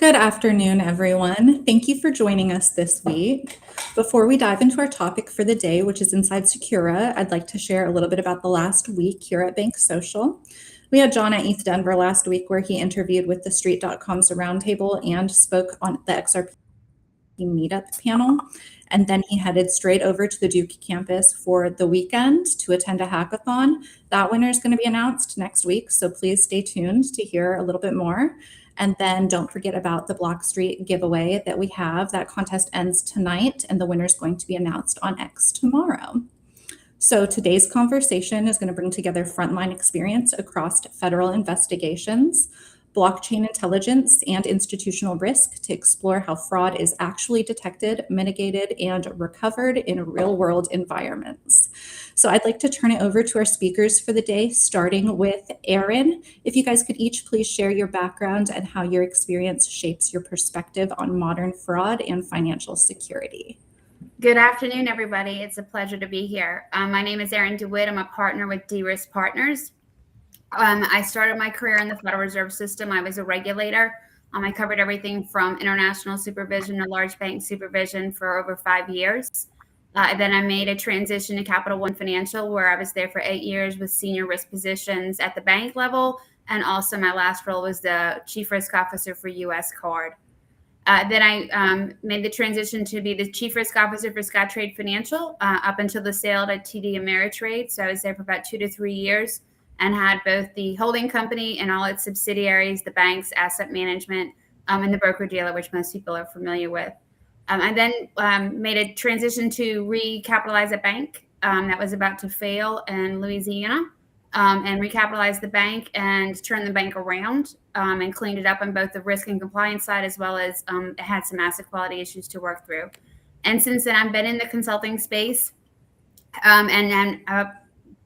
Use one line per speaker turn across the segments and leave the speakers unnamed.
Good afternoon, everyone. Thank you for joining us this week. Before we dive into our topic for the day, which is inside Secura, I'd like to share a little bit about the last week here at BankSocial. We had John at East Denver last week where he interviewed with the Street.com's roundtable and spoke on the XRP meetup panel. And then he headed straight over to the Duke campus for the weekend to attend a hackathon. That winner is going to be announced next week, so please stay tuned to hear a little bit more. And then don't forget about the Block Street giveaway that we have. That contest ends tonight, and the winner is going to be announced on X tomorrow. So today's conversation is going to bring together frontline experience across federal investigations, blockchain intelligence, and institutional risk to explore how fraud is actually detected, mitigated, and recovered in real-world environments. So I'd like to turn it over to our speakers for the day, starting with Erin. If you guys could each please share your background and how your experience shapes your perspective on modern fraud and financial security.
Good afternoon, everybody. It's a pleasure to be here. My name is Erin DeWitt. I'm a partner with D-Risk Partners. I started my career in the Federal Reserve System. I was a regulator. I covered everything from international supervision to large bank supervision for over 5 years. Then I made a transition to Capital One Financial, where I was there for 8 years with senior risk positions at the bank level. And also my last role was the Chief Risk Officer for U.S. Card. Then I made the transition to be the Chief Risk Officer for Scottrade Financial up until the sale to TD Ameritrade. So I was there for about 2 to 3 years and had both the holding company and all its subsidiaries, the banks, asset management, and the broker-dealer, which most people are familiar with. I then made a transition to recapitalize a bank that was about to fail in Louisiana and recapitalize the bank and turn the bank around and cleaned it up on both the risk and compliance side, as well as it had some asset quality issues to work through. And since then, I've been in the consulting space and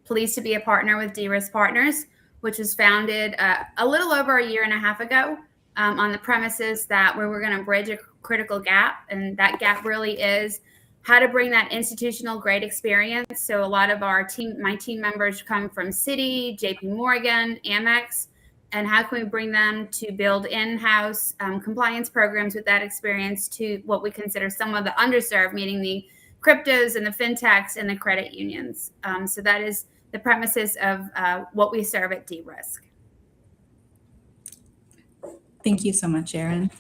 pleased to be a partner with D-Risk Partners, which was founded a little over 1.5 years ago on the premises that we were going to bridge a critical gap. And that gap really is how to bring that institutional grade experience. So a lot of my team members come from Citi, JP Morgan, Amex, and how can we bring them to build in-house compliance programs with that experience to what we consider some of the underserved, meaning the cryptos and the fintechs and the credit unions. So that is the premises of what we serve at D-Risk.
Thank you so much, Erin.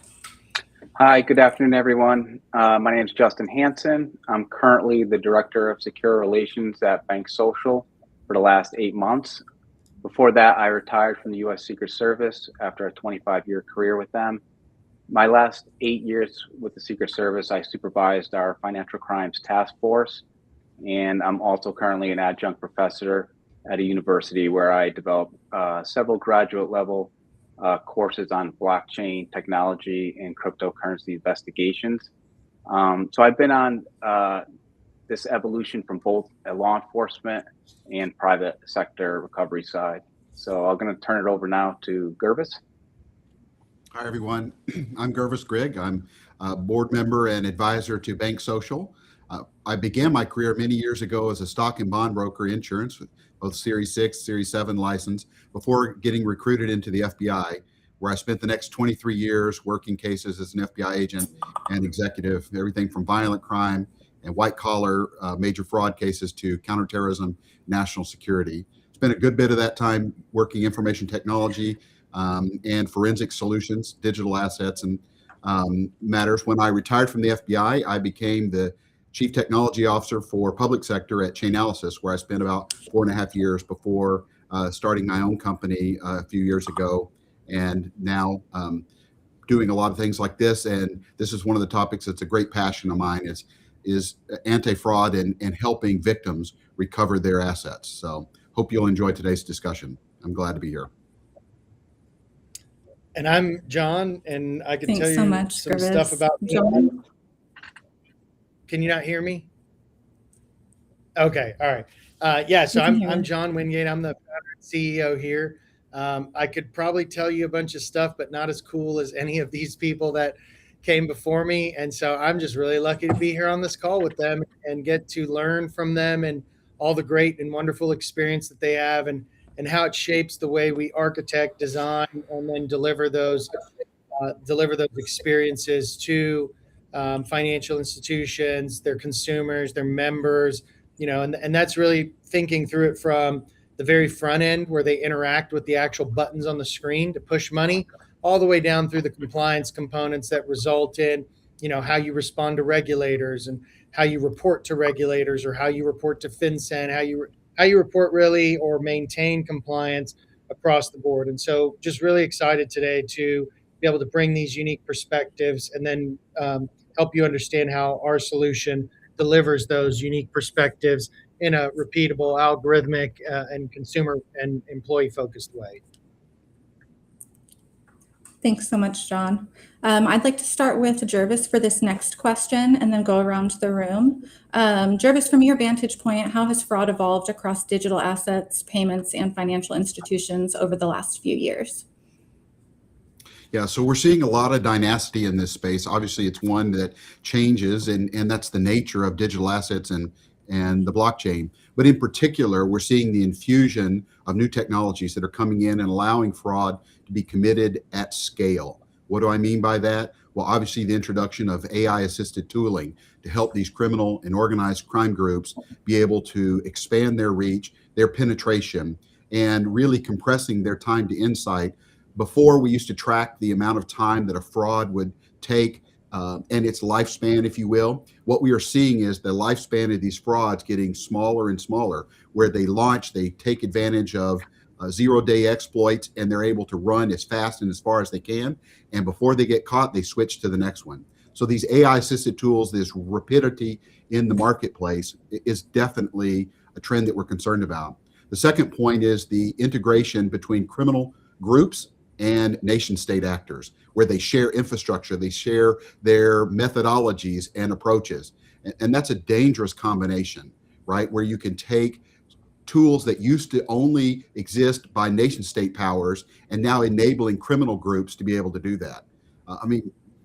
Hi, good afternoon, everyone. My name is Justin Hanson. I'm currently the Director of Secure Relations at BankSocial for the last 8 months. Before that, I retired from the U.S. Secret Service after a 25-year career with them. My last 8 years with the Secret Service, I supervised our financial crimes task force, and I'm also currently an adjunct professor at a university where I develop several graduate level courses on blockchain technology and cryptocurrency investigations. So I've been on this evolution from both a law enforcement and private sector recovery side. So I'm going to turn it over now to Gurvais.
Hi, everyone. I'm Gurvais Grigg. I'm a board member and advisor to BankSocial. I began my career many years ago as a stock and bond broker insurance with both Series 6, Series 7 license before getting recruited into the FBI, where I spent the next 23 years working cases as an FBI agent and executive, everything from violent crime and white collar major fraud cases to counterterrorism, national security. Spent a good bit of that time working information technology and forensic solutions, digital assets and matters. When I retired from the FBI, I became the Chief Technology Officer for Public Sector at Chainalysis, where I spent about 4.5 years before starting my own company a few years ago, and now doing a lot of things like this. And this is one of the topics that's a great passion of mine is anti-fraud and helping victims recover their assets. So hope you'll enjoy today's discussion. I'm glad to be here.
And I'm John, and I can tell you
so much,
some
Gurvais.
stuff about
John?
Can you not hear me? Okay, all right. Yeah, so I'm John Wingate. I'm the founder and CEO here. I could probably tell you a bunch of stuff, but not as cool as any of these people that came before me. And so I'm just really lucky to be here on this call with them and get to learn from them and all the great and wonderful experience that they have and how it shapes the way we architect, design, and then deliver those deliver those experiences to financial institutions, their consumers, their members, and that's really thinking through it from the very front end where they interact with the actual buttons on the screen to push money, all the way down through the compliance components that result in, how you respond to regulators and how you report to regulators, or how you report to FinCEN, how you report really or maintain compliance across the board. And so just really excited today to be able to bring these unique perspectives and then help you understand how our solution delivers those unique perspectives in a repeatable, algorithmic, and consumer and employee focused way.
Thanks so much, John. I'd like to start with Gurvais for this next question and then go around the room. Gurvais, from your vantage point, how has fraud evolved across digital assets, payments, and financial institutions over the last few years?
Yeah, so we're seeing a lot of dynasty in this space. Obviously, it's one that changes, and that's the nature of digital assets and the blockchain. But in particular, we're seeing the infusion of new technologies that are coming in and allowing fraud to be committed at scale. What do I mean by that? Well, obviously, the introduction of AI-assisted tooling to help these criminal and organized crime groups be able to expand their reach, their penetration, and really compressing their time to insight. Before, we used to track the amount of time that a fraud would take and its lifespan, if you will. What we are seeing is the lifespan of these frauds getting smaller and smaller. Where they launch, they take advantage of zero-day exploits, and they're able to run as fast and as far as they can. And before they get caught, they switch to the next one. So these AI-assisted tools, this rapidity in the marketplace is definitely a trend that we're concerned about. The second point is the integration between criminal groups and nation state actors, where they share infrastructure, they share their methodologies and approaches. And that's a dangerous combination, right? Where you can take tools that used to only exist by nation state powers and now enabling criminal groups to be able to do that.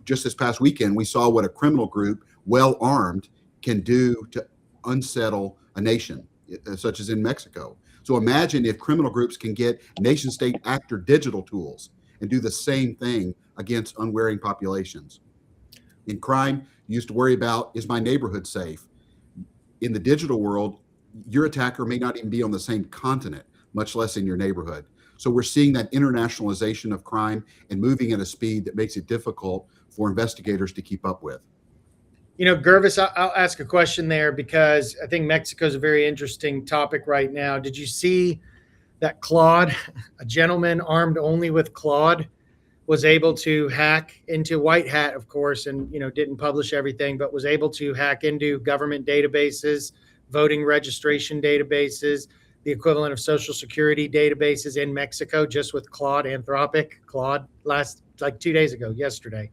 Just this past weekend, we saw what a criminal group, well armed, can do to unsettle a nation, such as in Mexico. So imagine if criminal groups can get nation state actor digital tools and do the same thing against unwary populations. In crime, you used to worry about, is my neighborhood safe? In the digital world, your attacker may not even be on the same continent, much less in your neighborhood. So we're seeing that internationalization of crime and moving at a speed that makes it difficult for investigators to keep up with.
Gurvais, I'll ask a question there because I think Mexico is a very interesting topic right now. Did you see that Claude, a gentleman armed only with Claude, was able to hack into White Hat, of course, and didn't publish everything, but was able to hack into government databases, voting registration databases, the equivalent of Social Security databases in Mexico, just with Claude, Claude, like 2 days ago, yesterday.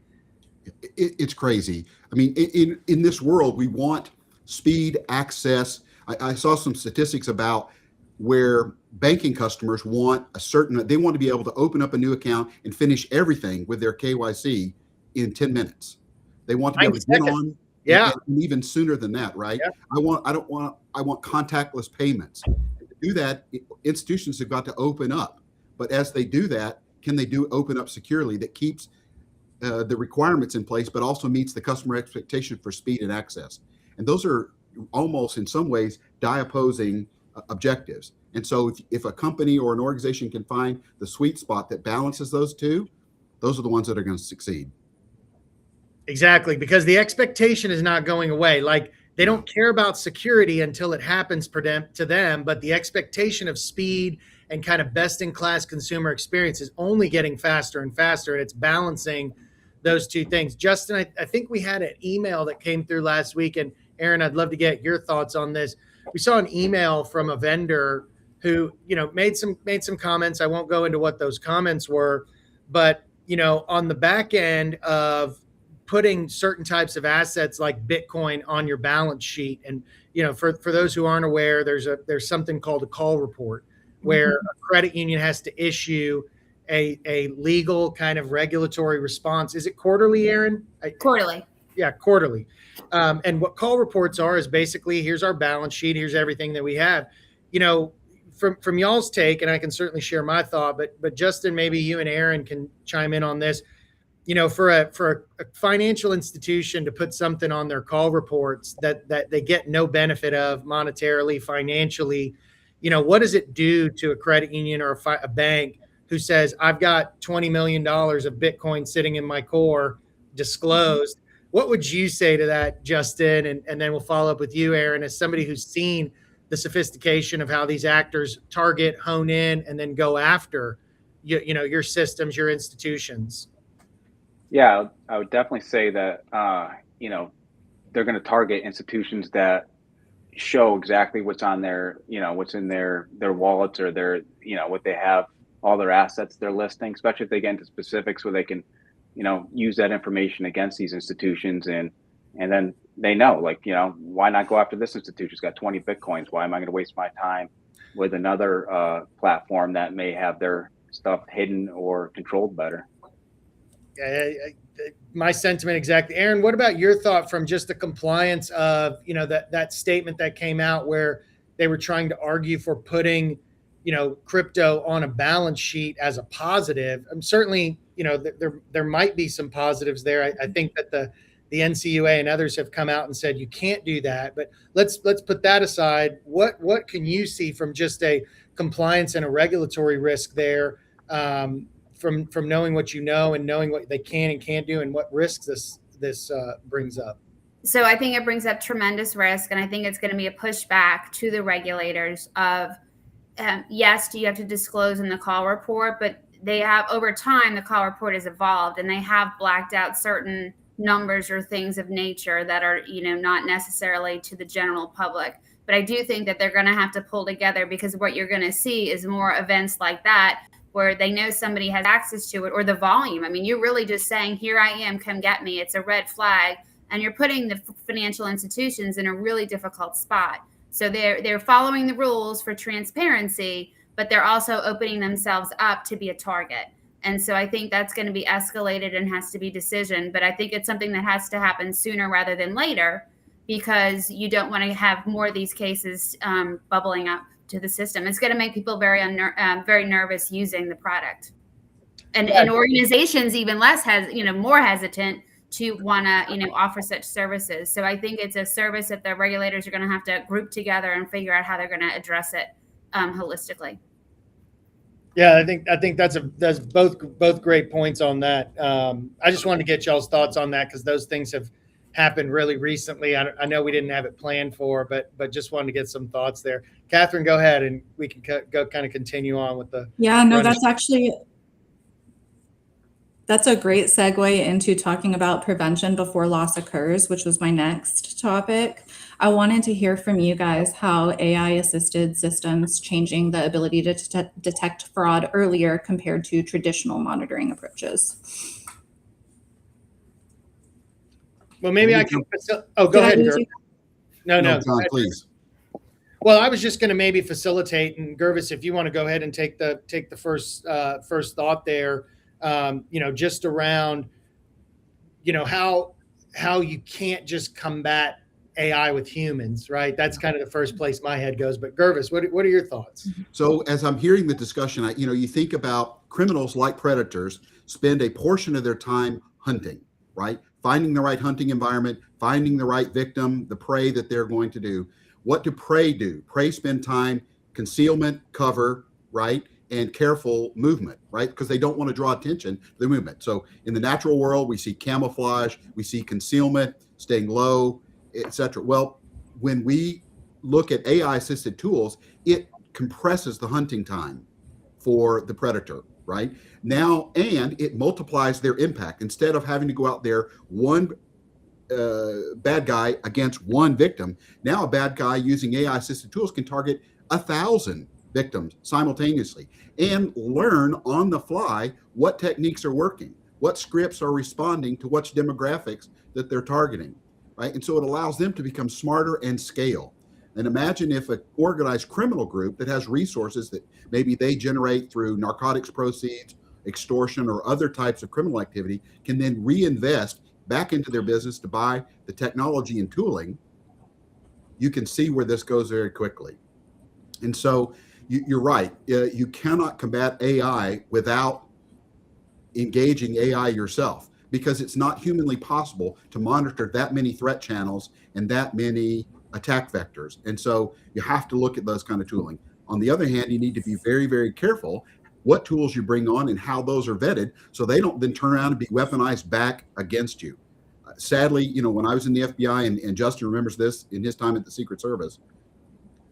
It's crazy. In this world, we want speed, access. I saw some statistics about where banking customers want they want to be able to open up a new account and finish everything with their KYC in 10 minutes. They want to be able to get on, and even sooner than that, right? Yeah. I want contactless payments. To do that, institutions have got to open up. But as they do that, can they open up securely that keeps the requirements in place, but also meets the customer expectation for speed and access? And those are almost, in some ways, opposing objectives. And so if a company or an organization can find the sweet spot that balances those two, those are the ones that are going to succeed.
Exactly, because the expectation is not going away. Like, they don't care about security until it happens to them, but the expectation of speed and kind of best-in-class consumer experience is only getting faster and faster, and it's balancing those two things. Justin, I think we had an email that came through last week, and Erin, I'd love to get your thoughts on this. We saw an email from a vendor who, made some comments. I won't go into what those comments were, but, on the back end of putting certain types of assets like Bitcoin on your balance sheet. And, for those who aren't aware, there's something called a call report where a credit union has to issue a legal kind of regulatory response. Is it quarterly, Erin?
Quarterly.
Yeah, quarterly. And what call reports are is basically, here's our balance sheet, here's everything that we have. From y'all's take, and I can certainly share my thought, but Justin, maybe you and Erin can chime in on this. for a financial institution to put something on their call reports that they get no benefit of monetarily, financially, what does it do to a credit union or a bank who says, I've got $20 million of Bitcoin sitting in my core disclosed? What would you say to that, Justin? And then we'll follow up with you, Erin, as somebody who's seen the sophistication of how these actors target, hone in, and then go after your systems, your institutions.
Yeah, I would definitely say that, they're going to target institutions that show exactly what's on their, what's in their wallets or their, what they have, all their assets they're listing, especially if they get into specifics where they can, use that information against these institutions. And then they know, like, why not go after this institution? It's got 20 Bitcoins. Why am I going to waste my time with another platform that may have their stuff hidden or controlled better?
My sentiment exactly. Erin, what about your thought from just the compliance of, that statement that came out where they were trying to argue for putting, crypto on a balance sheet as a positive? Certainly, there might be some positives there. I think that the NCUA and others have come out and said you can't do that. But let's put that aside. What can you see from just a compliance and a regulatory risk there? From knowing what and knowing what they can and can't do and what risks this brings up?
So I think it brings up tremendous risk, and I think it's going to be a pushback to the regulators of, yes, you have to disclose in the call report, but they have, over time, the call report has evolved, and they have blacked out certain numbers or things of nature that are, not necessarily to the general public. But I do think that they're going to have to pull together, because what you're going to see is more events like that, where they know somebody has access to it, or the volume. I mean, you're really just saying, here I am, come get me. It's a red flag. And you're putting the financial institutions in a really difficult spot. So they're following the rules for transparency, but they're also opening themselves up to be a target. And so I think that's going to be escalated and has to be decisioned. But I think it's something that has to happen sooner rather than later, because you don't want to have more of these cases bubbling up to the system. It's going to make people very nervous using the product, and organizations even more hesitant to want to offer such services. So I think it's a service that the regulators are going to have to group together and figure out how they're going to address it holistically.
Yeah, I think that's both great points on that. I just wanted to get y'all's thoughts on that, because those things have happened really recently. I know we didn't have it planned for, but just wanted to get some thoughts there. Catherine, go ahead, and we can go kind of continue on with the.
Yeah, no, that's a great segue into talking about prevention before loss occurs, which was my next topic. I wanted to hear from you guys how AI-assisted systems changing the ability to detect fraud earlier compared to traditional monitoring approaches.
Well, maybe I can. Oh, go ahead, Gurvais. No,
John, please.
Well, I was just going to maybe facilitate, and Gurvais, if you want to go ahead and take the first thought there, just around, how you can't just combat AI with humans, right? That's kind of the first place my head goes. But Gurvais, what are your thoughts?
So as I'm hearing the discussion, you think about criminals like predators spend a portion of their time hunting, right? Finding the right hunting environment, finding the right victim, the prey that they're going to do. What do prey do? Prey spend time concealment, cover, right? And careful movement, right? Because they don't want to draw attention to the movement. So in the natural world, we see camouflage, we see concealment, staying low, etc. Well, when we look at AI-assisted tools, it compresses the hunting time for the predator, right? Now, and it multiplies their impact. Instead of having to go out there one bad guy against one victim, now a bad guy using AI-assisted tools can target 1,000 victims simultaneously and learn on the fly what techniques are working, what scripts are responding to which demographics that they're targeting, right? And so it allows them to become smarter and scale. And imagine if an organized criminal group that has resources that maybe they generate through narcotics proceeds, extortion, or other types of criminal activity can then reinvest back into their business to buy the technology and tooling. You can see where this goes very quickly. And so you're right. You cannot combat AI without engaging AI yourself. because it's not humanly possible to monitor that many threat channels and that many attack vectors. And so you have to look at those kind of tooling. On the other hand, you need to be very, very careful what tools you bring on and how those are vetted so they don't then turn around and be weaponized back against you. Sadly, you know, when I was in the FBI, and Justin remembers this in his time at the Secret Service,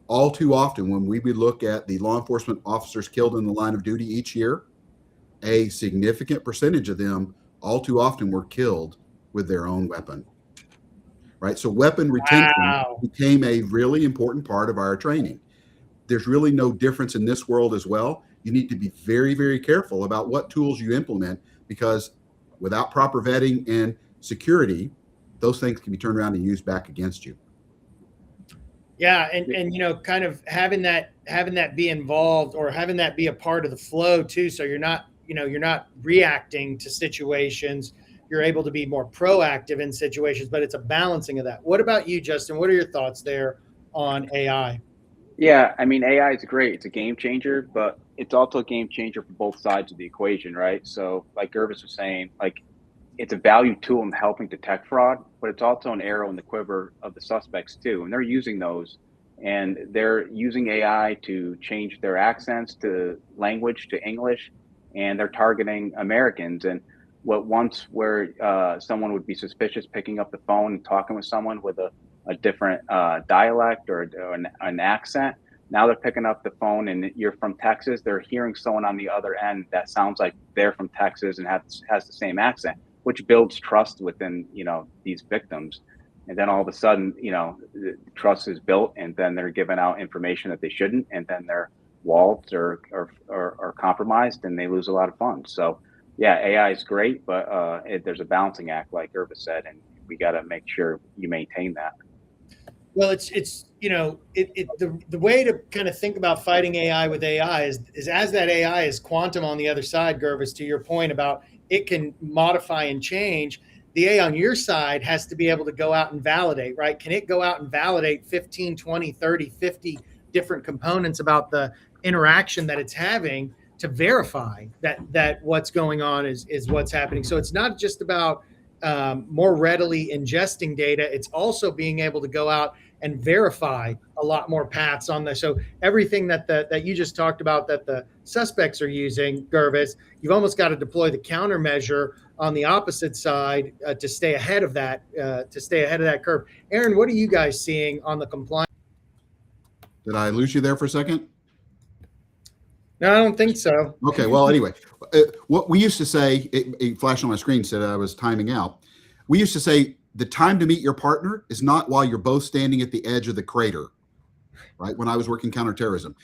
all too often when we would look at the law enforcement officers killed in the line of duty each year, a significant percentage of them all too often were killed with their own weapon. Right? So weapon retention became a really important part of our training. There's really no difference in this world as well. You need to be very, very careful about what tools you implement, because without proper vetting and security, those things can be turned around and used back against you.
Yeah, and you know, kind of having that be involved, or having that be a part of the flow too, so you're not reacting to situations. You're able to be more proactive in situations, but it's a balancing of that. What about you, Justin? What are your thoughts there on AI?
Yeah, I mean, AI is great. It's a game changer, but it's also a game changer for both sides of the equation, right? So like Gurvais was saying, like, it's a value tool in helping detect fraud, but it's also an arrow in the quiver of the suspects too. And they're using those, and they're using AI to change their accents to language to English, and they're targeting Americans. And what once where someone would be suspicious picking up the phone and talking with someone with a different dialect or an accent, now they're picking up the phone and you're from Texas, they're hearing someone on the other end that sounds like they're from Texas and has the same accent, which builds trust within, you know, these victims. And then all of a sudden, you know, the trust is built, and then they're giving out information that they shouldn't, and then their wallets are compromised, and they lose a lot of funds. So yeah, AI is great, but there's a balancing act, like Gurvais said, and we got to make sure you maintain that.
Well, it's you know, the way to kind of think about fighting AI with AI is as that AI is quantum on the other side, Gurvais, to your point about it can modify and change, the AI on your side has to be able to go out and validate, right? Can it go out and validate 15, 20, 30, 50 different components about the interaction that it's having to verify that what's going on is what's happening? So it's not just about more readily ingesting data. It's also being able to go out and verify a lot more paths on this. So everything that you just talked about that the suspects are using, Gurvais, you've almost got to deploy the countermeasure on the opposite side to stay ahead of that curve. Erin, what are you guys seeing on the compliance?
Did I lose you there for a second?
No, I don't think so.
Okay, well, anyway, what we used to say, it flashed on my screen, said I was timing out. We used to say the time to meet your partner is not while you're both standing at the edge of the crater, right? When I was working counterterrorism,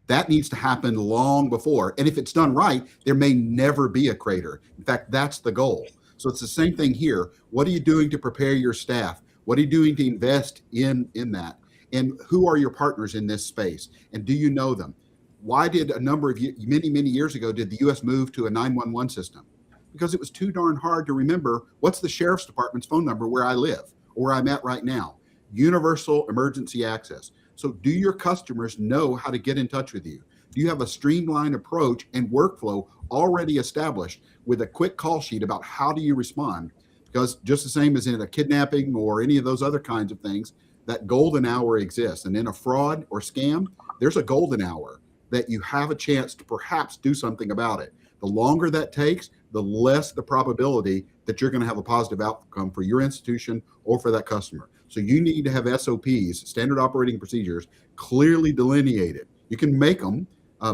that needs to happen long before. And if it's done right, there may never be a crater. In fact, that's the goal. So it's the same thing here. What are you doing to prepare your staff? What are you doing to invest in that? And who are your partners in this space? And do you know them? Why did a number of many years ago did the U.S. move to a 911 system? Because it was too darn hard to remember what's the sheriff's department's phone number where I live or where I'm at right now. Universal emergency access. So do your customers know how to get in touch with you? Do you have a streamlined approach and workflow already established with a quick call sheet about how do you respond? Because just the same as in a kidnapping or any of those other kinds of things, that golden hour exists. And in a fraud or scam, there's a golden hour that you have a chance to perhaps do something about it. The longer that takes, the less the probability that you're going to have a positive outcome for your institution or for that customer. So you need to have SOPs, standard operating procedures, clearly delineated. You can make them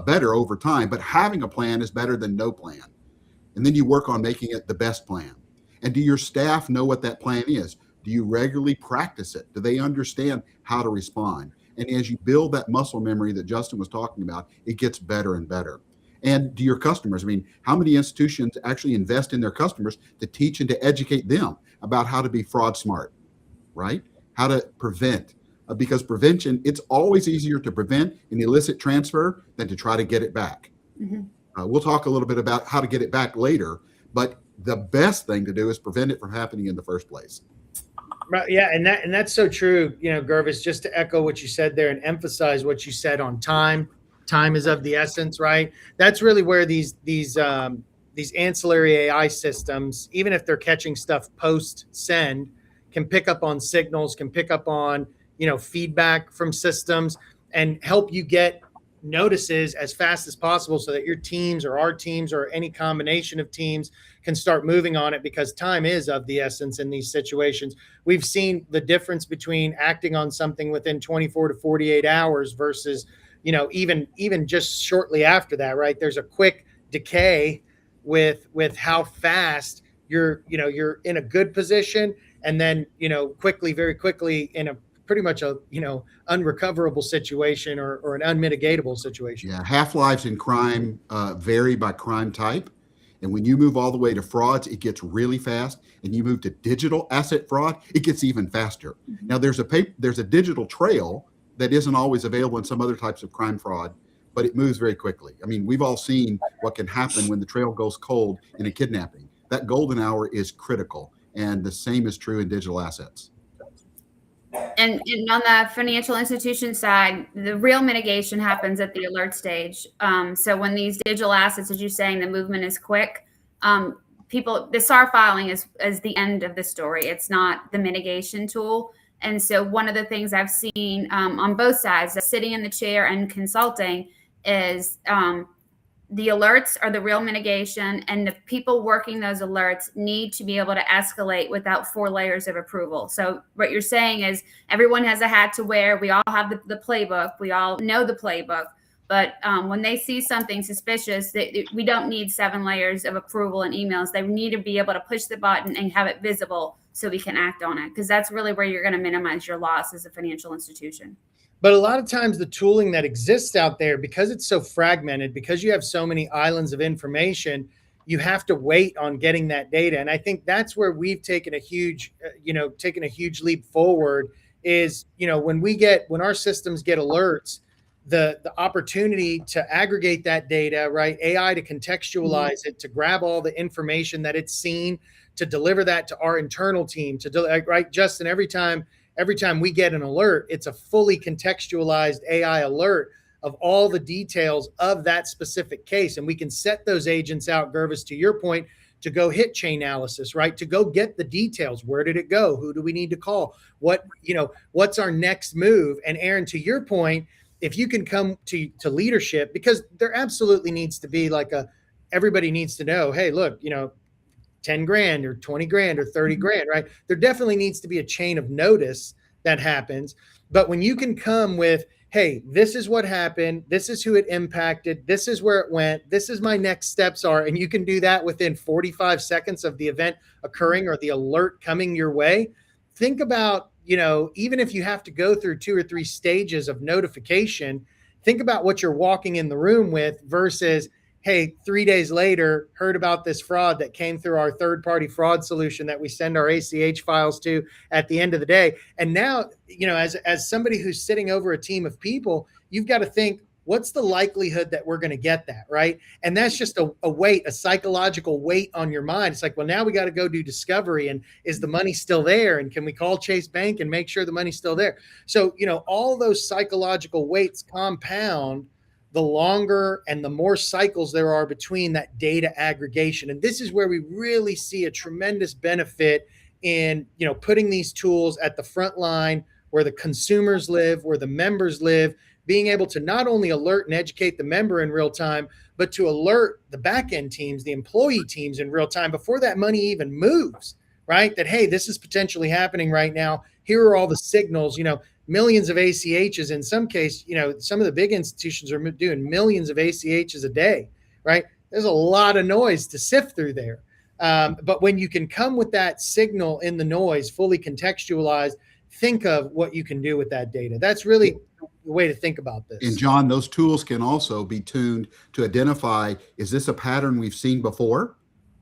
better over time, but having a plan is better than no plan. And then you work on making it the best plan. And do your staff know what that plan is? Do you regularly practice it? Do they understand how to respond? And as you build that muscle memory that Justin was talking about, it gets better and better. And to your customers, I mean, how many institutions actually invest in their customers to teach and to educate them about how to be fraud smart, right? How to prevent, because prevention, it's always easier to prevent an illicit transfer than to try to get it back. Mm-hmm. We'll talk a little bit about how to get it back later, but the best thing to do is prevent it from happening in the first place.
Right. Yeah. And that's so true. You know, Gurvais, just to echo what you said there and emphasize what you said on time. Time is of the essence, right? That's really where these these ancillary AI systems, even if they're catching stuff post send, can pick up on signals, can pick up on, feedback from systems and help you get notices as fast as possible so that your teams or our teams or any combination of teams can start moving on it, because time is of the essence in these situations. We've seen the difference between acting on something within 24 to 48 hours versus, even just shortly after that, right? There's a quick decay with how fast you're in a good position, and then, very quickly in a pretty much a, unrecoverable situation or an unmitigatable situation.
Yeah, half-lives in crime vary by crime type. And when you move all the way to frauds, it gets really fast. And you move to digital asset fraud, it gets even faster. Now, there's a digital trail that isn't always available in some other types of crime fraud, but it moves very quickly. I mean, we've all seen what can happen when the trail goes cold in a kidnapping. That golden hour is critical. And the same is true in digital assets.
And on the financial institution side, the real mitigation happens at the alert stage. So when these digital assets, as you're saying, the movement is quick, the SAR filing is the end of the story. It's not the mitigation tool. And so one of the things I've seen on both sides, sitting in the chair and consulting, is the alerts are the real mitigation, and the people working those alerts need to be able to escalate without 4 layers of approval. So what you're saying is everyone has a hat to wear. We all have the playbook. We all know the playbook. But when they see something suspicious, we don't need 7 layers of approval and emails. They need to be able to push the button and have it visible so we can act on it, because that's really where you're going to minimize your loss as a financial institution.
But a lot of times the tooling that exists out there, because it's so fragmented, because you have so many islands of information, you have to wait on getting that data. And I think that's where we've taken a huge leap forward is, when our systems get alerts, the opportunity to aggregate that data, right? AI to contextualize it, to grab all the information that it's seen, to deliver that to our internal team, right? Justin, every time we get an alert, it's a fully contextualized AI alert of all the details of that specific case. And we can set those agents out, Gurvais, to your point, to go hit Chainalysis, right? To go get the details. Where did it go? Who do we need to call? What's our next move? And Erin, to your point, if you can come to leadership, because there absolutely needs to be everybody needs to know, hey, look, 10 grand or 20 grand or 30 grand, right? There definitely needs to be a chain of notice that happens. But when you can come with, hey, this is what happened, this is who it impacted, this is where it went, this is my next steps are, and you can do that within 45 seconds of the event occurring or the alert coming your way. Think about, even if you have to go through 2 or 3 stages of notification, think about what you're walking in the room with versus, hey, 3 days later, heard about this fraud that came through our third-party fraud solution that we send our ACH files to at the end of the day. And now, as somebody who's sitting over a team of people, you've got to think, what's the likelihood that we're going to get that, right? And that's just a psychological weight on your mind. It's like, well, now we got to go do discovery, and is the money still there? And can we call Chase Bank and make sure the money's still there? So, all those psychological weights compound the longer and the more cycles there are between that data aggregation. And this is where we really see a tremendous benefit in, putting these tools at the front line where the consumers live, where the members live, being able to not only alert and educate the member in real time, but to alert the back end teams, the employee teams in real time before that money even moves, right? That, hey, this is potentially happening right now. Here are all the signals, millions of ACHs in some case, some of the big institutions are doing millions of ACHs a day, right? There's a lot of noise to sift through there. But when you can come with that signal in the noise, fully contextualized, think of what you can do with that data. That's really the way to think about this.
And John, those tools can also be tuned to identify, is this a pattern we've seen before?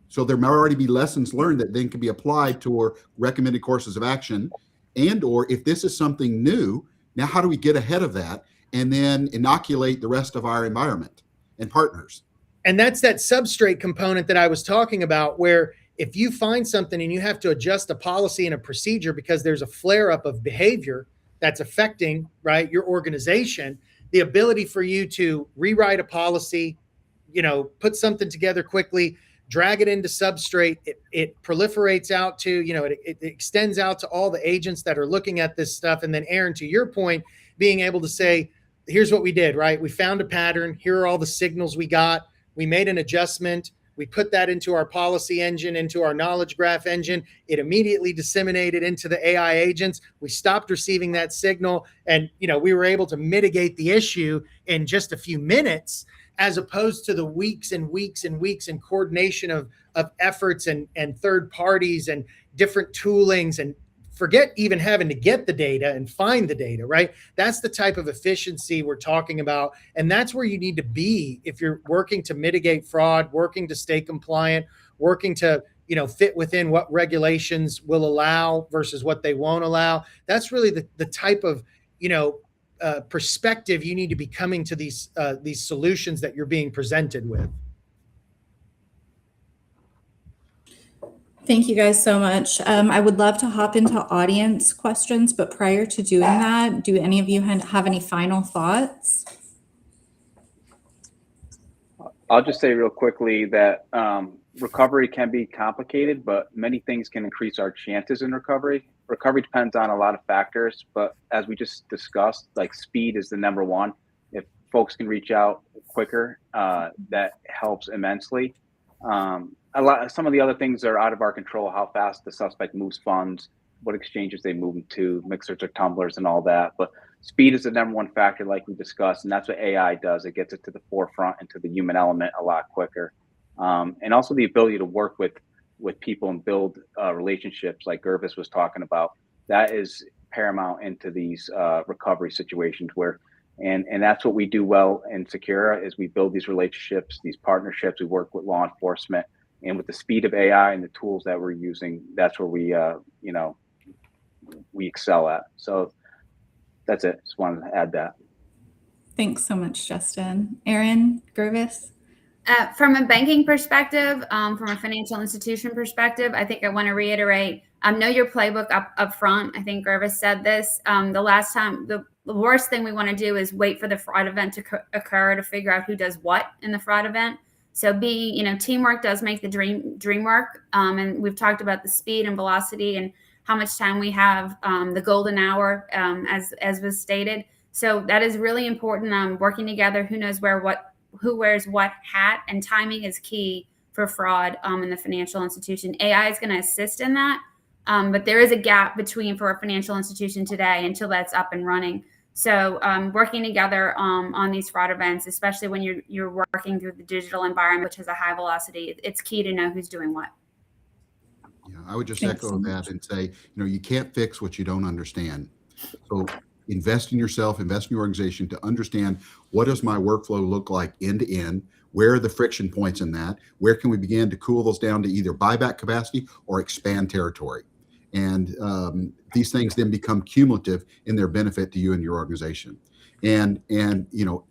So there may already be lessons learned that then can be applied to our recommended courses of action. And or if this is something new, now how do we get ahead of that and then inoculate the rest of our environment and partners?
And that's that substrate component that I was talking about, where if you find something and you have to adjust a policy and a procedure because there's a flare up of behavior that's affecting, right, your organization, the ability for you to rewrite a policy, put something together quickly, drag it into substrate, it proliferates out to, it extends out to all the agents that are looking at this stuff. And then Erin, to your point, being able to say, here's what we did, right? We found a pattern. Here are all the signals we got. We made an adjustment. We put that into our policy engine, into our knowledge graph engine. It immediately disseminated into the AI agents. We stopped receiving that signal, and we were able to mitigate the issue in just a few minutes, as opposed to the weeks and weeks and weeks and coordination of efforts and third parties and different toolings, and forget even having to get the data and find the data, right? That's the type of efficiency we're talking about. And that's where you need to be if you're working to mitigate fraud, working to stay compliant, working to, fit within what regulations will allow versus what they won't allow. That's really the type of, perspective you need to be coming to these solutions that you're being presented with.
Thank you guys so much. I would love to hop into audience questions, but prior to doing that, do any of you have any final thoughts?
I'll just say real quickly that recovery can be complicated, but many things can increase our chances in recovery. Recovery depends on a lot of factors, but as we just discussed, like speed is the number one. If folks can reach out quicker, that helps immensely. Some of the other things are out of our control, how fast the suspect moves funds, what exchanges they move them to, mixers or tumblers and all that. But speed is the number one factor, like we discussed, and that's what AI does. It gets it to the forefront and to the human element a lot quicker. And also the ability to work with people and build relationships like Gurvais was talking about. That is paramount into these recovery situations and that's what we do well in Secura is we build these relationships, these partnerships. We work with law enforcement, and with the speed of AI and the tools that we're using, that's where we excel at. So that's it. Just wanted to add that. Thanks
so much, Justin. Erin, Gurvais?
From a banking perspective, from a financial institution perspective, I think I want to reiterate, know your playbook up front. I think Gurvais said this. The worst thing we want to do is wait for the fraud event to occur to figure out who does what in the fraud event. So teamwork does make the dream work. And we've talked about the speed and velocity and how much time we have, the golden hour, as was stated. So that is really important. Working together, who wears what hat, and timing is key for fraud in the financial institution. AI is going to assist in that, but there is a gap for a financial institution today until that's up and running. So working together on these fraud events, especially when you're working through the digital environment, which has a high velocity, it's key to know who's doing what.
Yeah, I would just echo that and say, you can't fix what you don't understand. So invest in yourself, invest in your organization to understand, what does my workflow look like end to end? Where are the friction points in that? Where can we begin to cool those down to either buyback capacity or expand territory? And these things then become cumulative in their benefit to you and your organization. And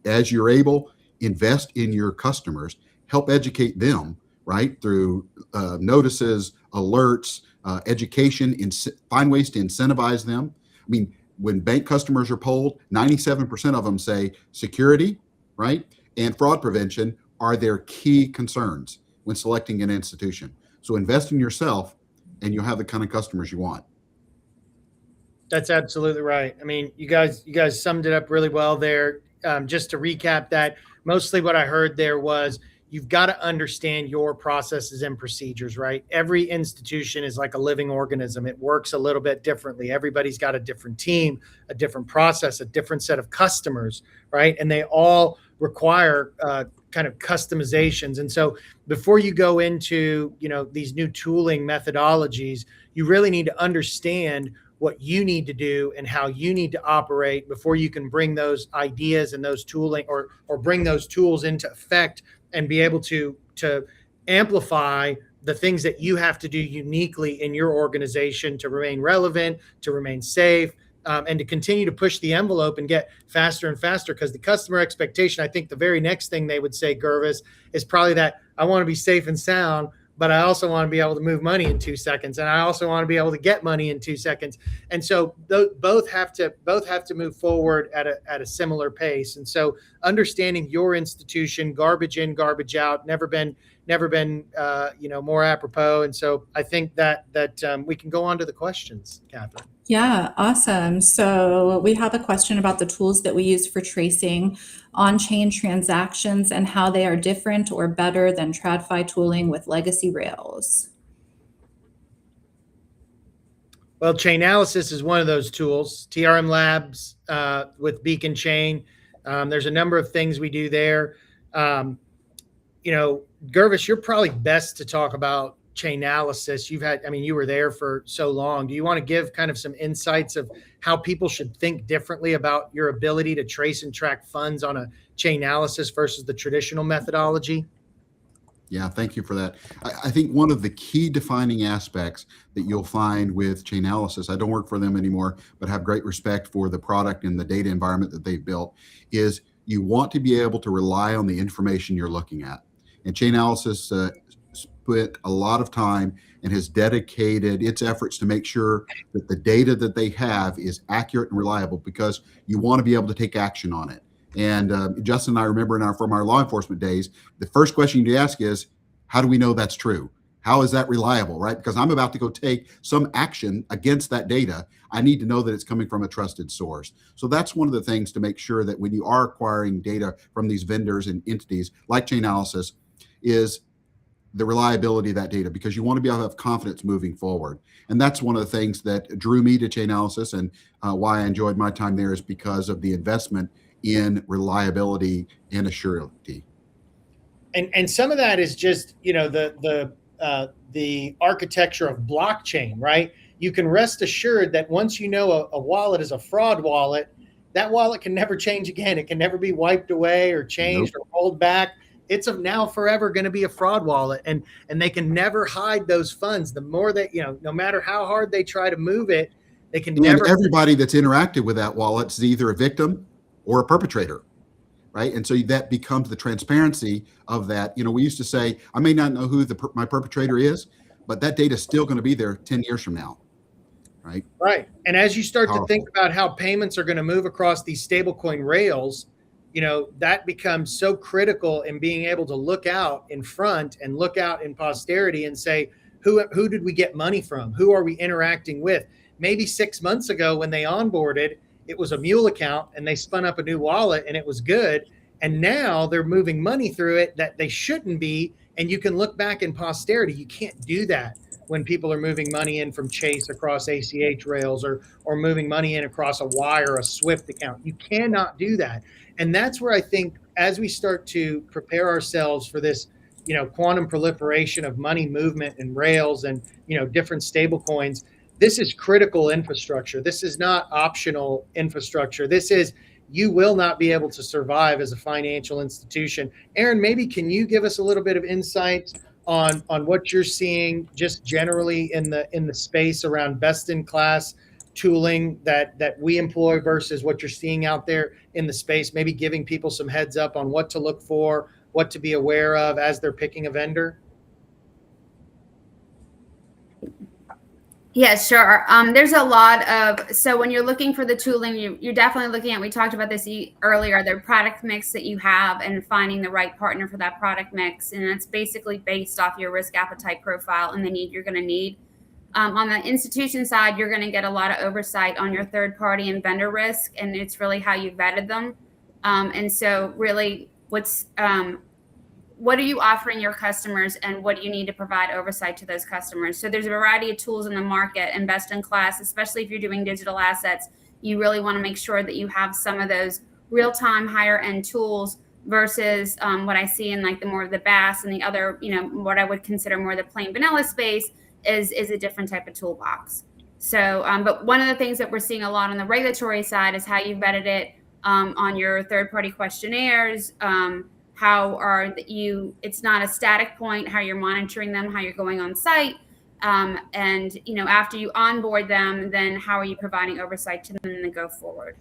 as you're able, invest in your customers, help educate them, right? Through notices, alerts, education, find ways to incentivize them. I mean, when bank customers are polled, 97% of them say security, right, and fraud prevention are their key concerns when selecting an institution. So invest in yourself, and you'll have the kind of customers you want.
That's absolutely right. I mean, you guys summed it up really well there. Just to recap that, mostly what I heard there was, you've got to understand your processes and procedures, right? Every institution is like a living organism. It works a little bit differently. Everybody's got a different team, a different process, a different set of customers, right? And they all require kind of customizations. And so before you go into, these new tooling methodologies, you really need to understand what you need to do and how you need to operate before you can bring those ideas and those tooling or bring those tools into effect and be able to amplify the things that you have to do uniquely in your organization to remain relevant, to remain safe, and to continue to push the envelope and get faster and faster. Because the customer expectation, I think the very next thing they would say, Gurvais, is probably that I want to be safe and sound, but I also want to be able to move money in 2 seconds, and I also want to be able to get money in 2 seconds. And so both have to move forward at a similar pace. And so understanding your institution, garbage in, garbage out, never been never been more apropos. And so I think that we can go on to the questions, Catherine.
Yeah, awesome. So we have a question about the tools that we use for tracing on-chain transactions and how they are different or better than TradFi tooling with legacy rails.
Well, Chainalysis is one of those tools. TRM Labs with Beacon Chain. There's a number of things we do there. Gurvais, you're probably best to talk about Chainalysis. You were there for so long. Do you want to give kind of some insights of how people should think differently about your ability to trace and track funds on a Chainalysis versus the traditional methodology?
Yeah, thank you for that. I think one of the key defining aspects that you'll find with Chainalysis, I don't work for them anymore, but have great respect for the product and the data environment that they've built, is you want to be able to rely on the information you're looking at. And Chainalysis spent a lot of time and has dedicated its efforts to make sure that the data that they have is accurate and reliable, because you want to be able to take action on it. And Justin and I remember from our law enforcement days, the first question you ask is, how do we know that's true? How is that reliable, right? Because I'm about to go take some action against that data. I need to know that it's coming from a trusted source. So that's one of the things to make sure that when you are acquiring data from these vendors and entities like Chainalysis, is the reliability of that data, because you want to be able to have confidence moving forward. And that's one of the things that drew me to Chainalysis, and why I enjoyed my time there, is because of the investment in reliability and assurity.
And some of that is just, the architecture of blockchain, right? You can rest assured that once you know a wallet is a fraud wallet, that wallet can never change again. It can never be wiped away or changed or rolled back. It's now forever going to be a fraud wallet, and they can never hide those funds. The more that, no matter how hard they try to move it, they can never.
Everybody that's interacted with that wallet is either a victim or a perpetrator, right? And so that becomes the transparency of that. We used to say, I may not know who my perpetrator is, but that data is still going to be there 10 years from now, right?
Right. And as you start to think about how payments are going to move across these stablecoin rails, that becomes so critical in being able to look out in front and look out in posterity and say, who did we get money from? Who are we interacting with? Maybe 6 months ago when they onboarded, it was a mule account and they spun up a new wallet and it was good. And now they're moving money through it that they shouldn't be. And you can look back in posterity. You can't do that when people are moving money in from Chase across ACH rails or moving money in across a Wire or a Swift account. You cannot do that. And that's where I think as we start to prepare ourselves for this, quantum proliferation of money movement and rails and, different stable coins, this is critical infrastructure. This is not optional infrastructure. This is, you will not be able to survive as a financial institution. Erin, maybe can you give us a little bit of insight on what you're seeing just generally in the space around best in class tooling that we employ versus what you're seeing out there in the space, maybe giving people some heads up on what to look for, what to be aware of as they're picking a vendor?
Yeah, sure. There's a lot of, so when you're looking for the tooling, you're definitely looking at, we talked about this earlier, the product mix that you have and finding the right partner for that product mix. And it's basically based off your risk appetite profile and the need you're going to need. On the institution side, you're going to get a lot of oversight on your third party and vendor risk, and it's really how you vetted them. And so really what are you offering your customers and what do you need to provide oversight to those customers? So there's a variety of tools in the market, and best in class, especially if you're doing digital assets, you really want to make sure that you have some of those real-time higher end tools versus what I see in like the more of the BaaS and the other, what I would consider more the plain vanilla space is a different type of toolbox. So, but one of the things that we're seeing a lot on the regulatory side is how you vetted it on your third-party questionnaires. How are you? It's not a static point. How you're monitoring them, how you're going on site, and after you onboard them, then how are you providing oversight to them and go forward?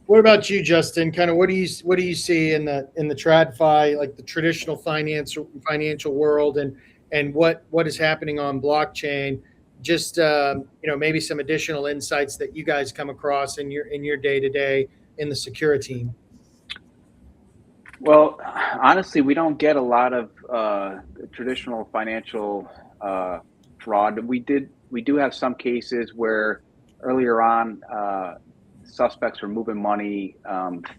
What about you, Justin? Kind of what do you see in the TradFi, like the traditional financial world, and what is happening on blockchain? Just maybe some additional insights that you guys come across in your day to day in the Secura team.
Well, honestly, we don't get a lot of traditional financial fraud. We do have some cases where earlier on suspects were moving money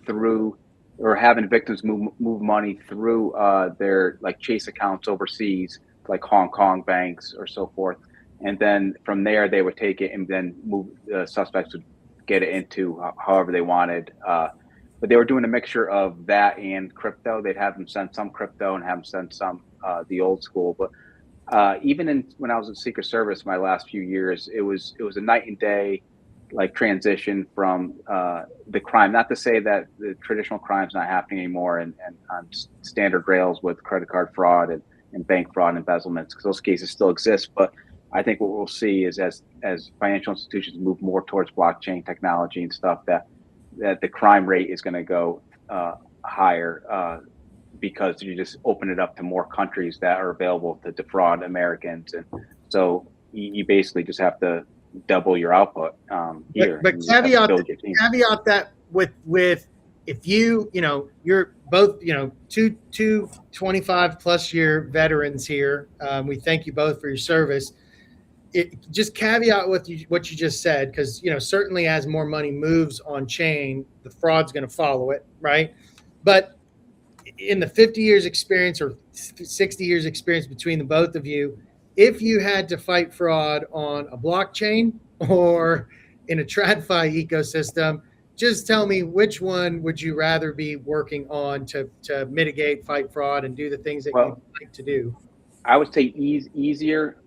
through, or having victims move money through their like Chase accounts overseas, like Hong Kong banks or so forth, and then from there they would take it and then move. The suspects would get it into however they wanted. But they were doing a mixture of that and crypto. They'd have them send some crypto and have them send some the old school. But when I was in Secret Service, my last few years, it was a night and day like transition from the crime. Not to say that the traditional crime's not happening anymore, and on standard rails with credit card fraud and bank fraud and embezzlements, because those cases still exist. But I think what we'll see is as financial institutions move more towards blockchain technology and stuff, that the crime rate is going to go higher because you just open it up to more countries that are available to defraud Americans, and so you basically just have to double your output here.
But caveat that with if you're both two 25 plus year veterans here. We thank you both for your service. Just caveat with what you just said, because certainly as more money moves on chain, the fraud's going to follow it, right? But in the 50 years experience or 60 years experience between the both of you, if you had to fight fraud on a blockchain or in a TradFi ecosystem, just tell me, which one would you rather be working on to mitigate, fight fraud, and do the things that you'd like to do?
I would say easier.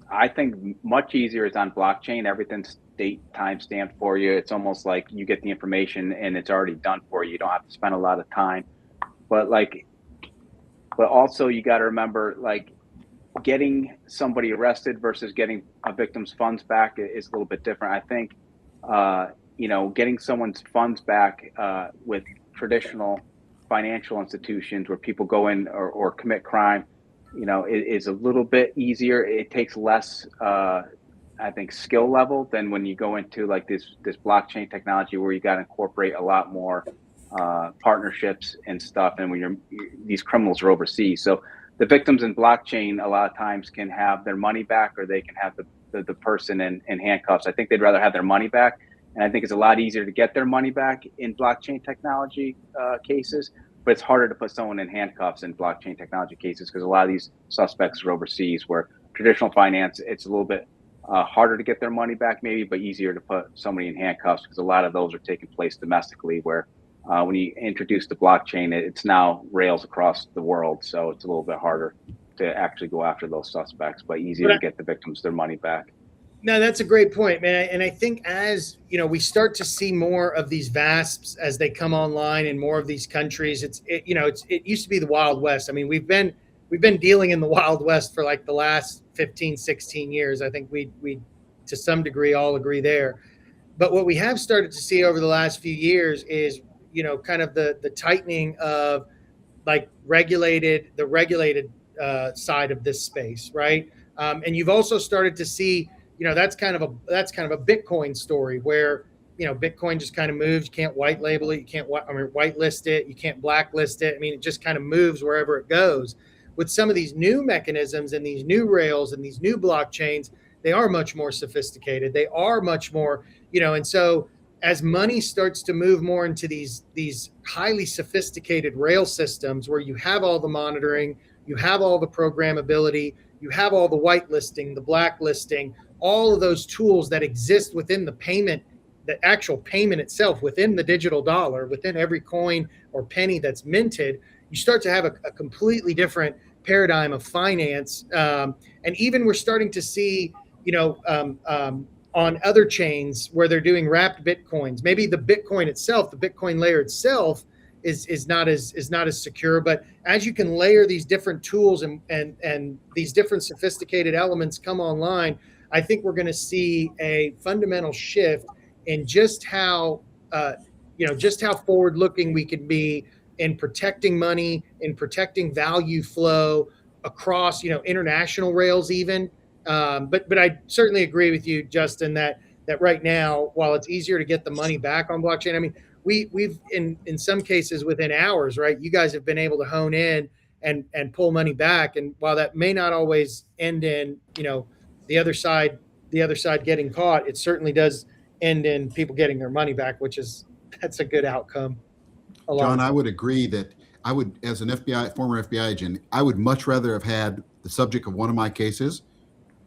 I think much easier is on blockchain. Everything's date time stamped for you. It's almost like you get the information and it's already done for you. You don't have to spend a lot of time. But also you got to remember, like, getting somebody arrested versus getting a victim's funds back is a little bit different. I think, getting someone's funds back with traditional financial institutions where people go in or commit crime, is a little bit easier. It takes less, I think, skill level than when you go into like this blockchain technology where you got to incorporate a lot more partnerships and stuff. And when these criminals are overseas, so the victims in blockchain a lot of times can have their money back, or they can have the person in handcuffs. I think they'd rather have their money back, and I think it's a lot easier to get their money back in blockchain technology cases. But it's harder to put someone in handcuffs in blockchain technology cases because a lot of these suspects are overseas, where traditional finance, it's a little bit harder to get their money back maybe, but easier to put somebody in handcuffs because a lot of those are taking place domestically, where when you introduce the blockchain, it's now rails across the world. So it's a little bit harder to actually go after those suspects, but easier to get the victims their money back.
No, that's a great point, man. And I think as we start to see more of these VASPs as they come online in more of these countries, it used to be the Wild West. I mean, we've been dealing in the Wild West for like the last 15, 16 years. I think we to some degree all agree there. But what we have started to see over the last few years is kind of the tightening of like regulated side of this space, right? And you've also started to see that's kind of a Bitcoin story where Bitcoin just kind of moves. You can't white label it, you can't whitelist it, you can't blacklist it. I mean, it just kind of moves wherever it goes. With some of these new mechanisms and these new rails and these new blockchains, they are much more sophisticated. They are much more, and so as money starts to move more into these highly sophisticated rail systems where you have all the monitoring, you have all the programmability, you have all the whitelisting, the blacklisting, all of those tools that exist within the payment, the actual payment itself, within the digital dollar, within every coin or penny that's minted, you start to have a completely different paradigm of finance. And even we're starting to see, on other chains where they're doing wrapped Bitcoins, maybe the Bitcoin itself, the Bitcoin layer itself is not as secure. But as you can layer these different tools and these different sophisticated elements come online, I think we're going to see a fundamental shift in just how forward looking we can be in protecting money, in protecting value flow across, international rails even. But I certainly agree with you, Justin, that right now, while it's easier to get the money back on blockchain, I mean, we've in some cases within hours, right? You guys have been able to hone in and pull money back. And while that may not always end in, the other side getting caught, it certainly does end in people getting their money back, that's a good outcome.
John, I would agree that as an former FBI agent, I would much rather have had the subject of one of my cases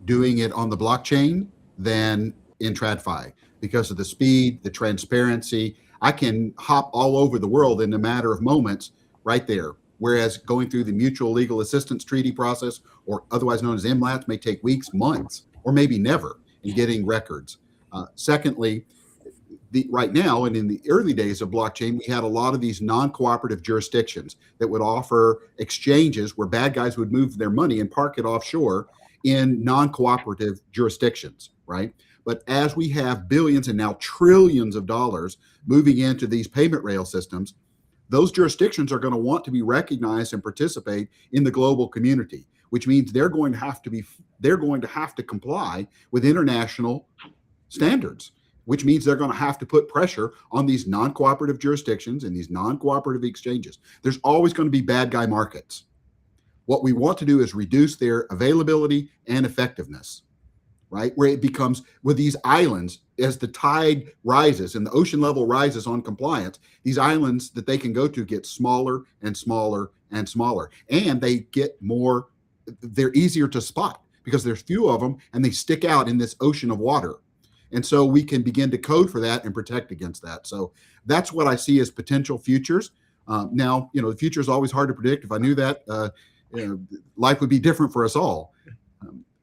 doing it on the blockchain than in TradFi because of the speed, the transparency. I can hop all over the world in a matter of moments right there. Whereas going through the mutual legal assistance treaty process, or otherwise known as MLATs, may take weeks, months, or maybe never in getting records. Secondly, right now and in the early days of blockchain, we had a lot of these non-cooperative jurisdictions that would offer exchanges where bad guys would move their money and park it offshore in non-cooperative jurisdictions, right? But as we have billions and now trillions of dollars moving into these payment rail systems, those jurisdictions are going to want to be recognized and participate in the global community, which means they're going to have to comply with international standards, which means they're going to have to put pressure on these non-cooperative jurisdictions and these non-cooperative exchanges. There's always going to be bad guy markets. What we want to do is reduce their availability and effectiveness, right? Where it becomes, with these islands, as the tide rises and the ocean level rises on compliance, these islands that they can go to get smaller and smaller and smaller. And they get more, they're easier to spot because there's few of them and they stick out in this ocean of water. And so we can begin to code for that and protect against that. So that's what I see as potential futures. Now, the future is always hard to predict. If I knew that, life would be different for us all.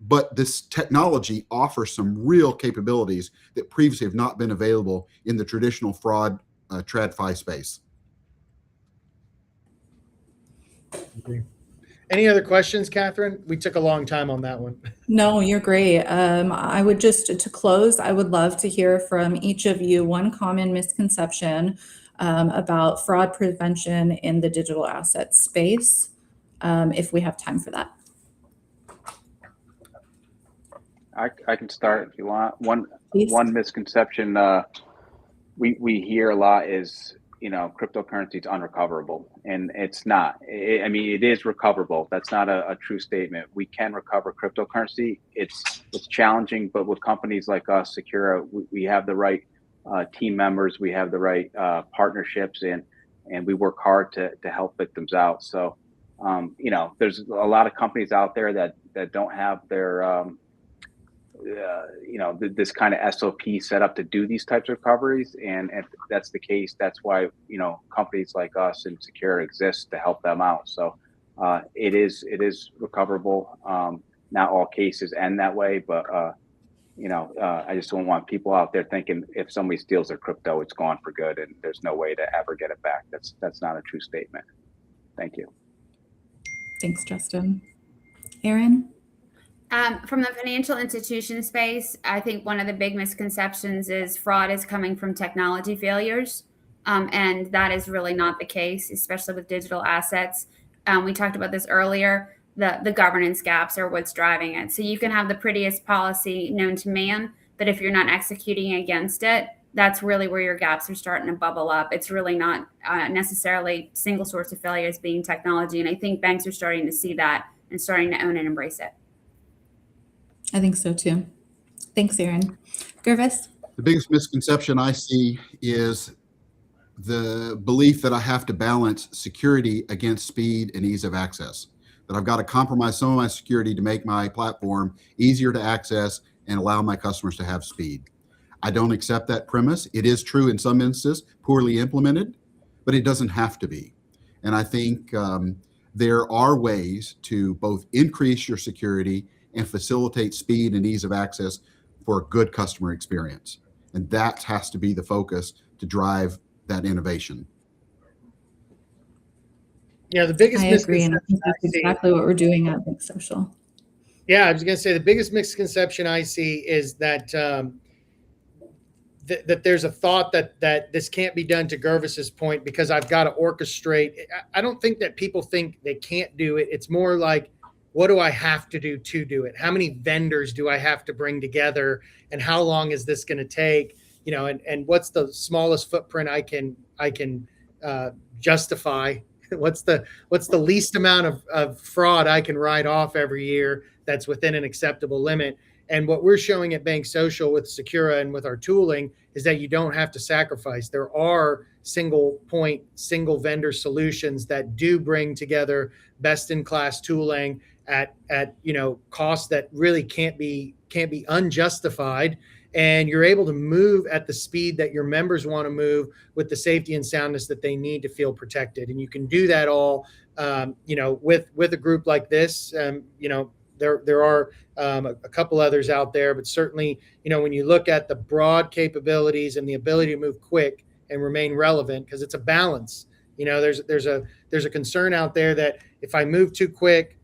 But this technology offers some real capabilities that previously have not been available in the traditional fraud TradFi space.
Okay. Any other questions, Catherine? We took a long time on that one.
No, you're great. I would to close, I would love to hear from each of you one common misconception about fraud prevention in the digital asset space, if we have time for that.
I can start if you want.
Please.
One misconception we hear a lot is, cryptocurrency is unrecoverable, and it's not. It is recoverable. That's not a true statement. We can recover cryptocurrency. It's challenging, but with companies like us, Secura, we have the right team members, we have the right partnerships, and we work hard to help victims out. So, there's a lot of companies out there that don't have their this kind of SOP set up to do these types of recoveries. And if that's the case, that's why, companies like us and Secura exist to help them out. So it is recoverable. Not all cases end that way, but, I just don't want people out there thinking if somebody steals their crypto, it's gone for good and there's no way to ever get it back. That's not a true statement. Thank you.
Thanks, Justin. Erin?
From the financial institution space, I think one of the big misconceptions is fraud is coming from technology failures. And that is really not the case, especially with digital assets. We talked about this earlier. The governance gaps are what's driving it. So you can have the prettiest policy known to man, but if you're not executing against it, that's really where your gaps are starting to bubble up. It's really not necessarily single source of failure as being technology. And I think banks are starting to see that and starting to own and embrace it.
I think so too. Thanks, Erin. Gurvais?
The biggest misconception I see is the belief that I have to balance security against speed and ease of access, that I've got to compromise some of my security to make my platform easier to access and allow my customers to have speed. I don't accept that premise. It is true in some instances, poorly implemented, but it doesn't have to be. And I think there are ways to both increase your security and facilitate speed and ease of access for a good customer experience. And that has to be the focus to drive that innovation.
Yeah, the biggest
I agree, and I think that's exactly what we're doing at BankSocial.
Yeah, I was going to say the biggest misconception I see is that that there's a thought that this can't be done, to Gurvais's point, because I've got to orchestrate. I don't think that people think they can't do it. It's more like, what do I have to do it? How many vendors do I have to bring together? And how long is this going to take? And what's the smallest footprint I can I can justify. What's the least amount of fraud I can write off every year that's within an acceptable limit? And what we're showing at BankSocial with Secura and with our tooling is that you don't have to sacrifice. There are single point, single vendor solutions that do bring together best in class tooling at costs that really can't be unjustified. And you're able to move at the speed that your members want to move with the safety and soundness that they need to feel protected. And you can do that all, with a group like this. There are a couple others out there, but certainly, when you look at the broad capabilities and the ability to move quick and remain relevant, because it's a balance. There's a concern out there that if I move too quick,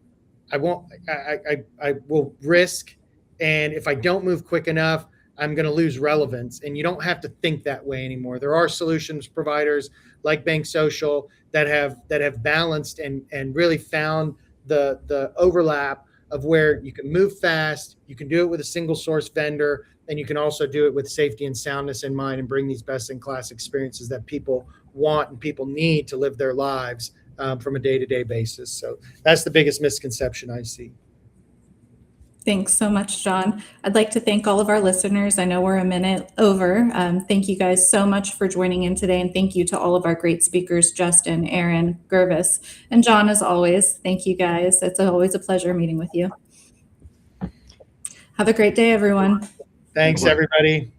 I will risk, and if I don't move quick enough, I'm going to lose relevance. And you don't have to think that way anymore. There are solutions providers like BankSocial that have balanced and really found the overlap of where you can move fast, you can do it with a single source vendor, and you can also do it with safety and soundness in mind and bring these best in class experiences that people want and people need to live their lives from a day-to-day basis. So that's the biggest misconception I see.
Thanks so much, John. I'd like to thank all of our listeners. I know we're a minute over. Thank you guys so much for joining in today. And thank you to all of our great speakers, Justin, Erin, Gurvais, and John, as always. Thank you guys. It's always a pleasure meeting with you. Have a great day, everyone.
Thanks, everybody.